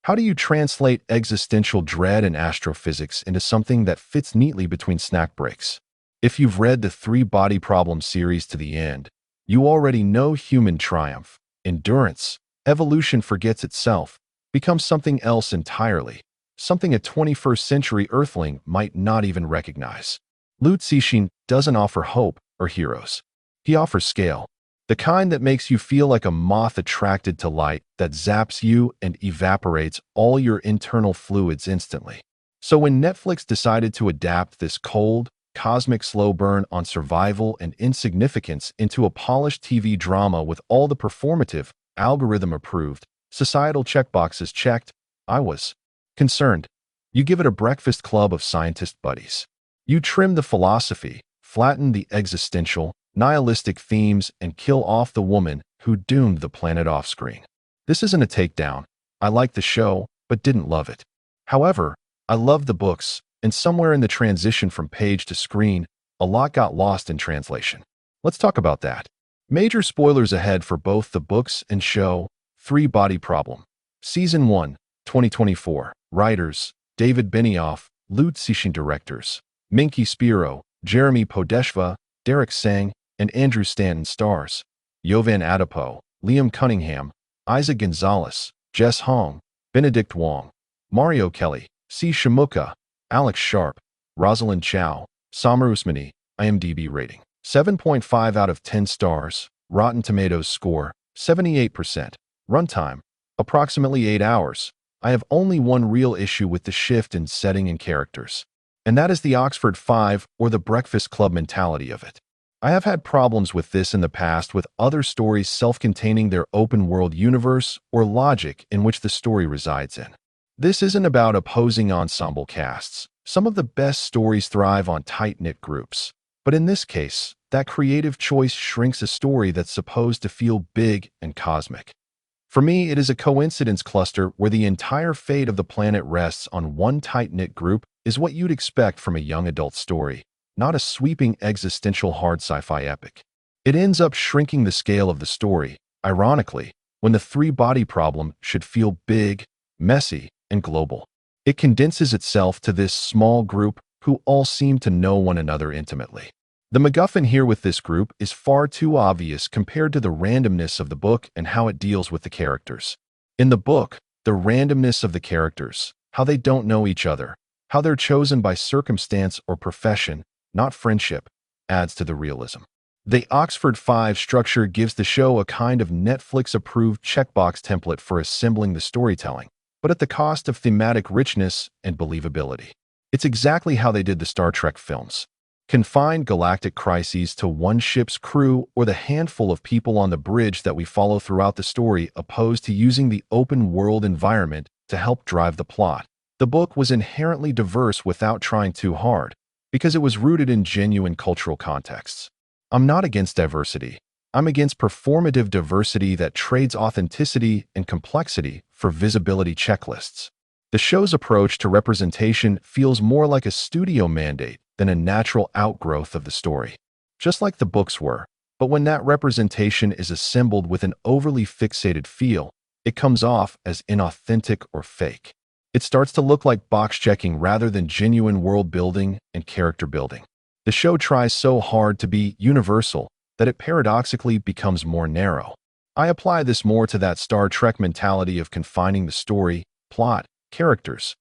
How do you translate existential dread and astrophysics into something that fits neatly between snack breaks? If you've read the Three Body Problem series to the end, you already know human triumph, endurance, evolution forgets itself, becomes something else entirely, something a 21st century Earthling might not even recognize. Liu Cixin doesn't offer hope or heroes. He offers scale, the kind that makes you feel like a moth attracted to light that zaps you and evaporates all your internal fluids instantly. So when Netflix decided to adapt this cold, cosmic slow burn on survival and insignificance into a polished TV drama with all the performative, algorithm-approved, societal checkboxes checked, I was concerned. You give it a breakfast club of scientist buddies. You trim the philosophy, flatten the existential, nihilistic themes, and kill off the woman who doomed the planet off-screen. This isn't a takedown. I liked the show, but didn't love it. However, I loved the books, and somewhere in the transition from page to screen, a lot got lost in translation. Let's talk about that. Major spoilers ahead for both the books and show. Three Body Problem. Season 1, 2024. Writers, David Benioff, Liu Cixin. Directors, Minky Spiro, Jeremy Podeshva, Derek Sang, and Andrew Stanton. Stars, Yovan Adipo, Liam Cunningham, Isaac Gonzalez, Jess Hong, Benedict Wong, Mario Kelly, C. Shamuka, Alex Sharp, Rosalind Chow, Samar Usmani. IMDb rating, 7.5 out of 10 stars. Rotten Tomatoes score, 78%. Runtime, approximately 8 hours. I have only one real issue with the shift in setting and characters, and that is the Oxford 5 or the Breakfast Club mentality of it. I have had problems with this in the past with other stories self-containing their open-world universe or logic in which the story resides in. This isn't about opposing ensemble casts. Some of the best stories thrive on tight-knit groups. But in this case, that creative choice shrinks a story that's supposed to feel big and cosmic. For me, it is a coincidence cluster where the entire fate of the planet rests on one tight-knit group is what you'd expect from a young adult story, not a sweeping existential hard sci-fi epic. It ends up shrinking the scale of the story, ironically, when the three-body problem should feel big, messy, and global. It condenses itself to this small group who all seem to know one another intimately. The MacGuffin here with this group is far too obvious compared to the randomness of the book and how it deals with the characters. In the book, the randomness of the characters, how they don't know each other, how they're chosen by circumstance or profession, not friendship, adds to the realism. The Oxford 5 structure gives the show a kind of Netflix-approved checkbox template for assembling the storytelling, but at the cost of thematic richness and believability. It's exactly how they did the Star Trek films. Confine galactic crises to one ship's crew or the handful of people on the bridge that we follow throughout the story, opposed to using the open-world environment to help drive the plot. The book was inherently diverse without trying too hard, because it was rooted in genuine cultural contexts. I'm not against diversity. I'm against performative diversity that trades authenticity and complexity for visibility checklists. The show's approach to representation feels more like a studio mandate than a natural outgrowth of the story, just like the books were. But when that representation is assembled with an overly fixated feel, it comes off as inauthentic or fake. It starts to look like box-checking rather than genuine world-building and character-building. The show tries so hard to be universal that it paradoxically becomes more narrow. I apply this more to that Star Trek mentality of confining the story, plot, characters.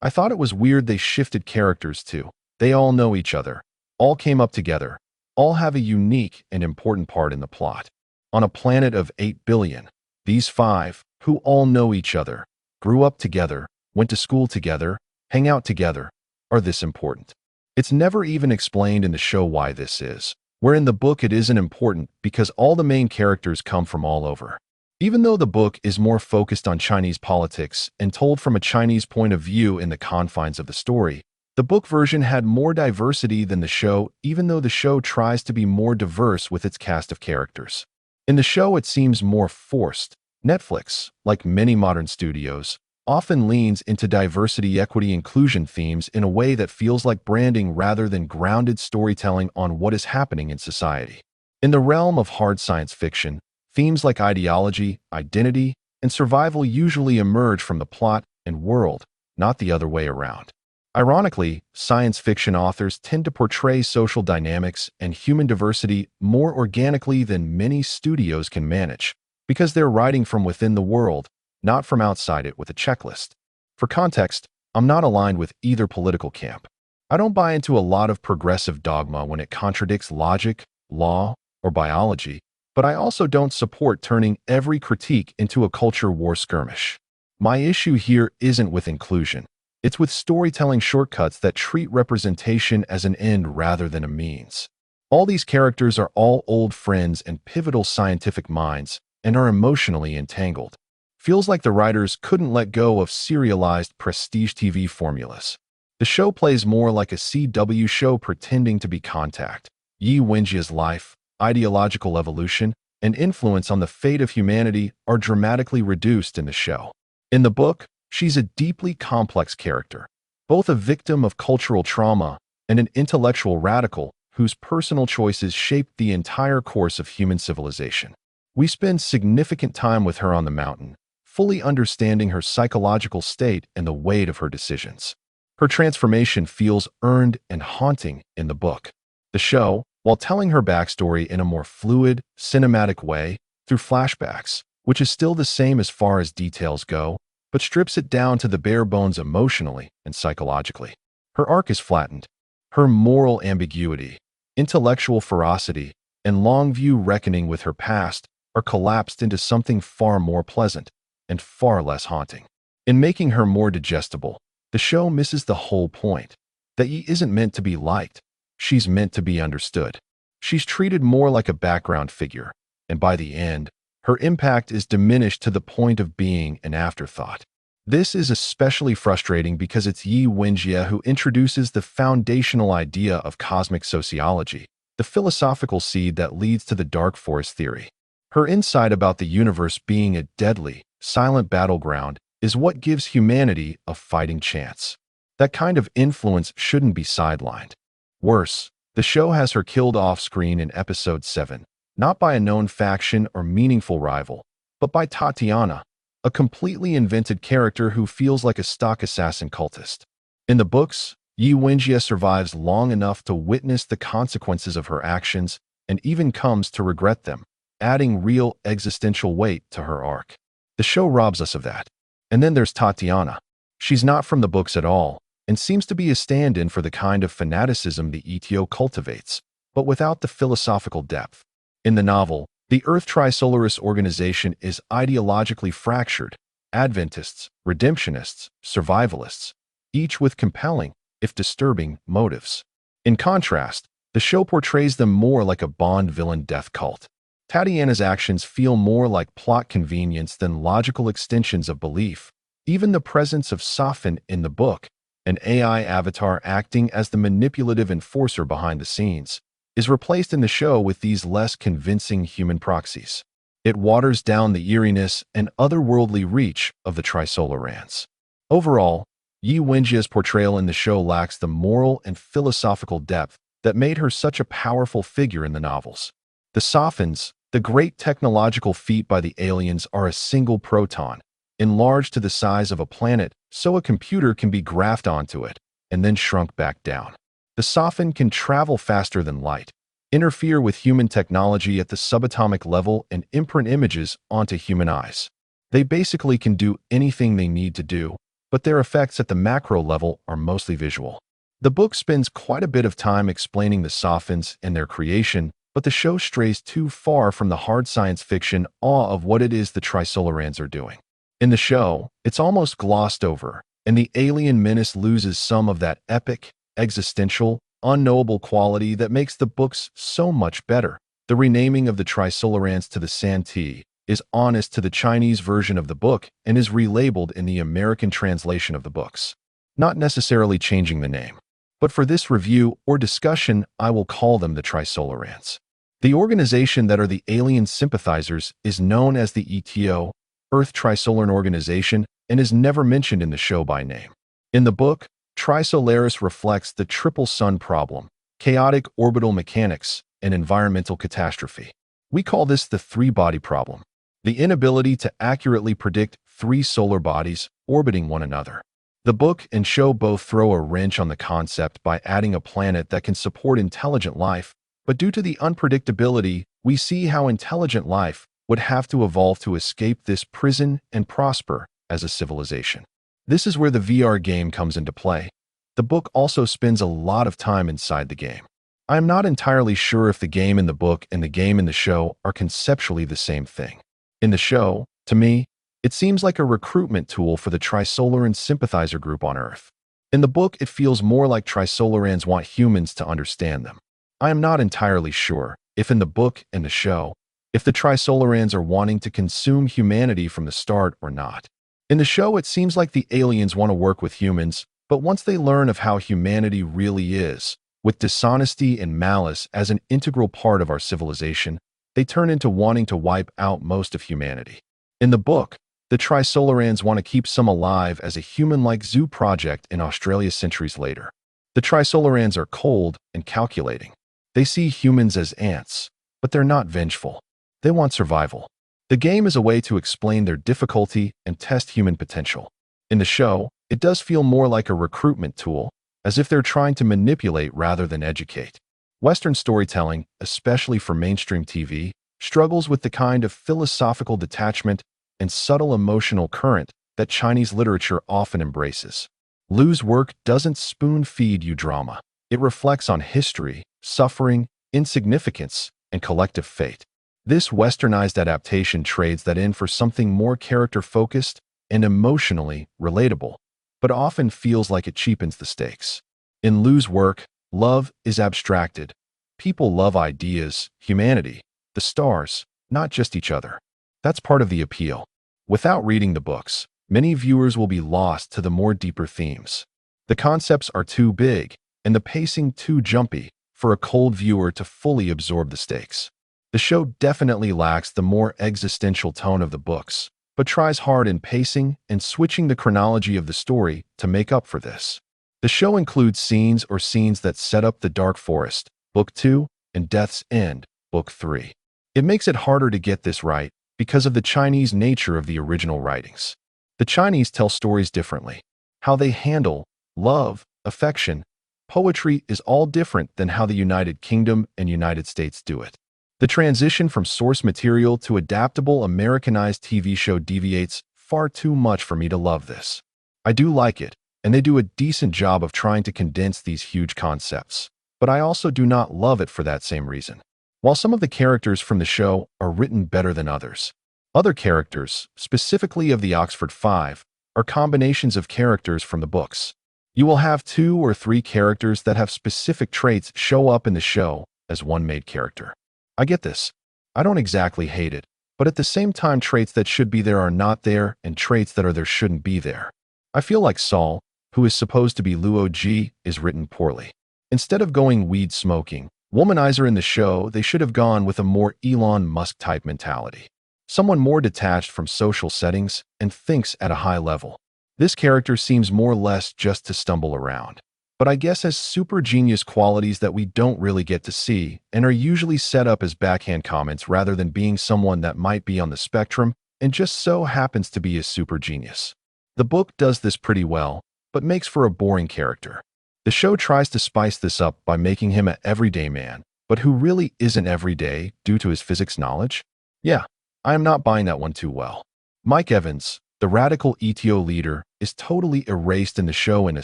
I thought it was weird they shifted characters too. They all know each other, all came up together, all have a unique and important part in the plot. On a planet of 8 billion, these 5, who all know each other, grew up together, went to school together, hang out together, are this important. It's never even explained in the show why this is, where in the book it isn't important because all the main characters come from all over. Even though the book is more focused on Chinese politics and told from a Chinese point of view in the confines of the story, the book version had more diversity than the show, even though the show tries to be more diverse with its cast of characters. In the show, it seems more forced. Netflix, like many modern studios, often leans into diversity, equity, inclusion themes in a way that feels like branding rather than grounded storytelling on what is happening in society. In the realm of hard science fiction, themes like ideology, identity, and survival usually emerge from the plot and world, not the other way around. Ironically, science fiction authors tend to portray social dynamics and human diversity more organically than many studios can manage, because they're writing from within the world, not from outside it with a checklist. For context, I'm not aligned with either political camp. I don't buy into a lot of progressive dogma when it contradicts logic, law, or biology, but I also don't support turning every critique into a culture war skirmish. My issue here isn't with inclusion. It's with storytelling shortcuts that treat representation as an end rather than a means. All these characters are all old friends and pivotal scientific minds and are emotionally entangled. Feels like the writers couldn't let go of serialized prestige TV formulas. The show plays more like a CW show pretending to be Contact. Yi Wenjia's life, ideological evolution, and influence on the fate of humanity are dramatically reduced in the show. In the book, she's a deeply complex character, both a victim of cultural trauma and an intellectual radical whose personal choices shaped the entire course of human civilization. We spend significant time with her on the mountain, fully understanding her psychological state and the weight of her decisions. Her transformation feels earned and haunting in the book. The show, while telling her backstory in a more fluid, cinematic way through flashbacks, which is still the same as far as details go, but strips it down to the bare bones emotionally and psychologically. Her arc is flattened. Her moral ambiguity, intellectual ferocity, and long-view reckoning with her past are collapsed into something far more pleasant and far less haunting. In making her more digestible, the show misses the whole point, that Yi isn't meant to be liked. She's meant to be understood. She's treated more like a background figure, and by the end, her impact is diminished to the point of being an afterthought. This is especially frustrating because it's Yi Wenjie who introduces the foundational idea of cosmic sociology, the philosophical seed that leads to the dark forest theory. Her insight about the universe being a deadly, silent battleground is what gives humanity a fighting chance. That kind of influence shouldn't be sidelined. Worse, the show has her killed off-screen in episode 7, not by a known faction or meaningful rival, but by Tatiana, a completely invented character who feels like a stock assassin cultist. In the books, Yi Wenjie survives long enough to witness the consequences of her actions and even comes to regret them, adding real existential weight to her arc. The show robs us of that. And then there's Tatiana. She's not from the books at all, and seems to be a stand-in for the kind of fanaticism the ETO cultivates, but without the philosophical depth. In the novel, the Earth Trisolaris organization is ideologically fractured: Adventists, redemptionists, survivalists, each with compelling, if disturbing, motives. In contrast, the show portrays them more like a Bond villain death cult. Tatiana's actions feel more like plot convenience than logical extensions of belief. Even the presence of Safin in the book, an AI avatar acting as the manipulative enforcer behind the scenes, is replaced in the show with these less convincing human proxies. It waters down the eeriness and otherworldly reach of the Trisolarans. Overall, Yi Wenjie's portrayal in the show lacks the moral and philosophical depth that made her such a powerful figure in the novels. The Safins, the great technological feat by the aliens, are a single proton, enlarged to the size of a planet so a computer can be graphed onto it, and then shrunk back down. The Safin can travel faster than light, interfere with human technology at the subatomic level, and imprint images onto human eyes. They basically can do anything they need to do, but their effects at the macro level are mostly visual. The book spends quite a bit of time explaining the Safins and their creation, but the show strays too far from the hard science fiction awe of what it is the Trisolarans are doing. In the show, it's almost glossed over, and the alien menace loses some of that epic, existential, unknowable quality that makes the books so much better. The renaming of the Trisolarans to the Santee is honest to the Chinese version of the book and is relabeled in the American translation of the books, not necessarily changing the name. But for this review or discussion, I will call them the Trisolarans. The organization that are the alien sympathizers is known as the ETO, Earth Trisolaran Organization, and is never mentioned in the show by name. In the book, Trisolaris reflects the triple sun problem: chaotic orbital mechanics and environmental catastrophe. We call this the three-body problem. the inability to accurately predict three solar bodies orbiting one another. The book and show both throw a wrench on the concept by adding a planet that can support intelligent life, but due to the unpredictability, we see how intelligent life would have to evolve to escape this prison and prosper as a civilization. This is where the VR game comes into play. The book also spends a lot of time inside the game. I am not entirely sure if the game in the book and the game in the show are conceptually the same thing. In the show, to me, it seems like a recruitment tool for the Trisolaran sympathizer group on Earth. In the book, it feels more like Trisolarans want humans to understand them. I am not entirely sure if in the book and the show, if the Trisolarans are wanting to consume humanity from the start or not. In the show, it seems like the aliens want to work with humans, but once they learn of how humanity really is, with dishonesty and malice as an integral part of our civilization, they turn into wanting to wipe out most of humanity. In the book, the Trisolarans want to keep some alive as a human-like zoo project in Australia centuries later. The Trisolarans are cold and calculating. They see humans as ants, but they're not vengeful. They want survival. The game is a way to explain their difficulty and test human potential. In the show, it does feel more like a recruitment tool, as if they're trying to manipulate rather than educate. Western storytelling, especially for mainstream TV, struggles with the kind of philosophical detachment and subtle emotional current that Chinese literature often embraces. Liu's work doesn't spoon-feed you drama. It reflects on history, suffering, insignificance, and collective fate. This westernized adaptation trades that in for something more character-focused and emotionally relatable, but often feels like it cheapens the stakes. In Liu's work, love is abstracted. People love ideas, humanity, the stars, not just each other. That's part of the appeal. Without reading the books, many viewers will be lost to the more deeper themes. The concepts are too big, and the pacing too jumpy for a cold viewer to fully absorb the stakes. The show definitely lacks the more existential tone of the books, but tries hard in pacing and switching the chronology of the story to make up for this. The show includes scenes that set up the Dark Forest, Book 2, and Death's End, Book 3. It makes it harder to get this right because of the Chinese nature of the original writings. The Chinese tell stories differently. How they handle love, affection, poetry is all different than how the United Kingdom and United States do it. The transition from source material to adaptable Americanized TV show deviates far too much for me to love this. I do like it, and they do a decent job of trying to condense these huge concepts, but I also do not love it for that same reason. While some of the characters from the show are written better than others, other characters, specifically of the Oxford Five, are combinations of characters from the books. You will have 2 or 3 characters that have specific traits show up in the show as one main character. I get this. I don't exactly hate it, but at the same time traits that should be there are not there and traits that are there shouldn't be there. I feel like Saul, who is supposed to be Luo Ji, is written poorly. Instead of going weed smoking, womanizer in the show, they should have gone with a more Elon Musk-type mentality. Someone more detached from social settings and thinks at a high level. This character seems more or less just to stumble around, but I guess has super genius qualities that we don't really get to see and are usually set up as backhand comments rather than being someone that might be on the spectrum and just so happens to be a super genius. The book does this pretty well, but makes for a boring character. The show tries to spice this up by making him an everyday man, but who really isn't everyday due to his physics knowledge? Yeah, I am not buying that one too well. Mike Evans, the radical ETO leader, is totally erased in the show in a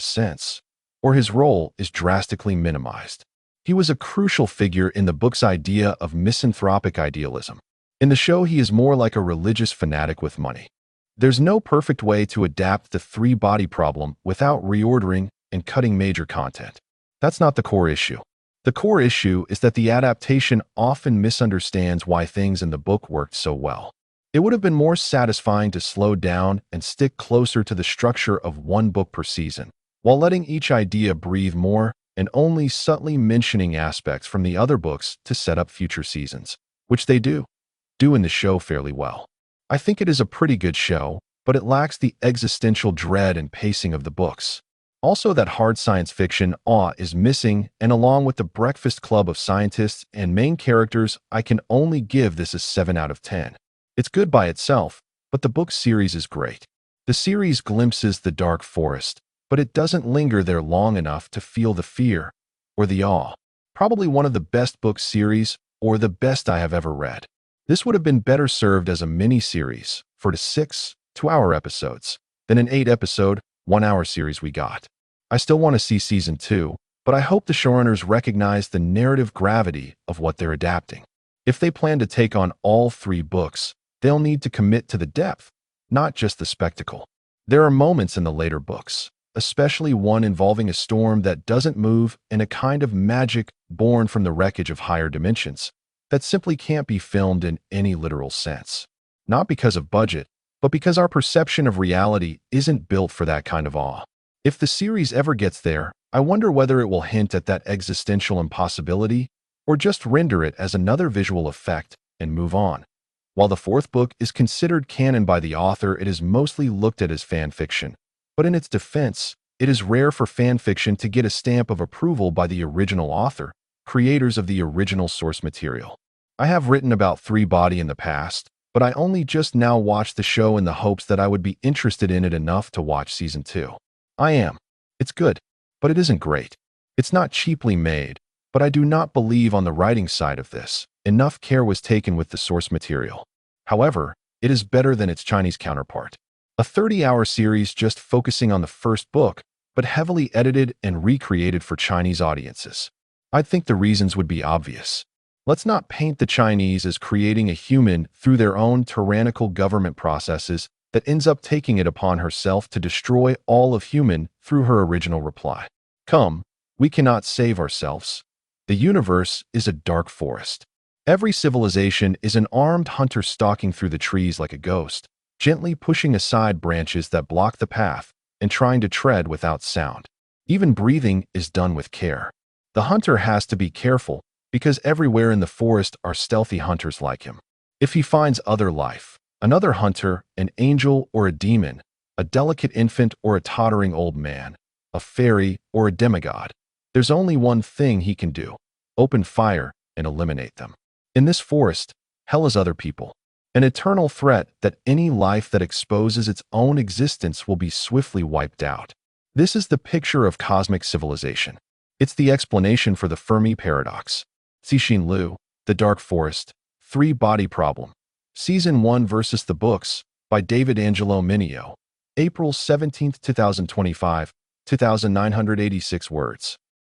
sense, or his role is drastically minimized. He was a crucial figure in the book's idea of misanthropic idealism. In the show, he is more like a religious fanatic with money. There's no perfect way to adapt the 3-body problem without reordering and cutting major content. That's not the core issue. The core issue is that the adaptation often misunderstands why things in the book worked so well. It would have been more satisfying to slow down and stick closer to the structure of one book per season, while letting each idea breathe more and only subtly mentioning aspects from the other books to set up future seasons, which they do in the show fairly well. I think it is a pretty good show, but it lacks the existential dread and pacing of the books. Also, that hard science fiction awe is missing, and along with the breakfast club of scientists and main characters, I can only give this a 7 out of 10. It's good by itself, but the book series is great. The series glimpses the dark forest, but it doesn't linger there long enough to feel the fear or the awe. Probably one of the best book series or the best I have ever read. This would have been better served as a mini-series for the 6 2-hour episodes than an 8-episode, 1-hour series we got. I still want to see season 2, but I hope the showrunners recognize the narrative gravity of what they're adapting. If they plan to take on all 3 books, they'll need to commit to the depth, not just the spectacle. There are moments in the later books, especially one involving a storm that doesn't move and a kind of magic born from the wreckage of higher dimensions, that simply can't be filmed in any literal sense. Not because of budget, but because our perception of reality isn't built for that kind of awe. If the series ever gets there, I wonder whether it will hint at that existential impossibility or just render it as another visual effect and move on. While the 4th book is considered canon by the author, it is mostly looked at as fan fiction. But in its defense, it is rare for fan fiction to get a stamp of approval by the original author, creators of the original source material. I have written about 3 Body in the past, but I only just now watched the show in the hopes that I would be interested in it enough to watch season 2. I am. It's good, but it isn't great. It's not cheaply made, but I do not believe on the writing side of this, enough care was taken with the source material. However, it is better than its Chinese counterpart. A 30-hour series just focusing on the 1st book, but heavily edited and recreated for Chinese audiences. I think the reasons would be obvious. Let's not paint the Chinese as creating a human through their own tyrannical government processes that ends up taking it upon herself to destroy all of human through her original reply. Come, we cannot save ourselves. The universe is a dark forest. Every civilization is an armed hunter stalking through the trees like a ghost, gently pushing aside branches that block the path and trying to tread without sound. Even breathing is done with care. The hunter has to be careful because everywhere in the forest are stealthy hunters like him. If he finds other life, another hunter, an angel or a demon, a delicate infant or a tottering old man, a fairy or a demigod, there's only one thing he can do: open fire and eliminate them. In this forest, hell is other people, an eternal threat that any life that exposes its own existence will be swiftly wiped out. This is the picture of cosmic civilization. It's the explanation for the Fermi paradox. Cixin Liu, The Dark Forest, 3 Body Problem. Season 1 versus the Books, by David Angelo Mineo. April 17, 2025, 2,986 words.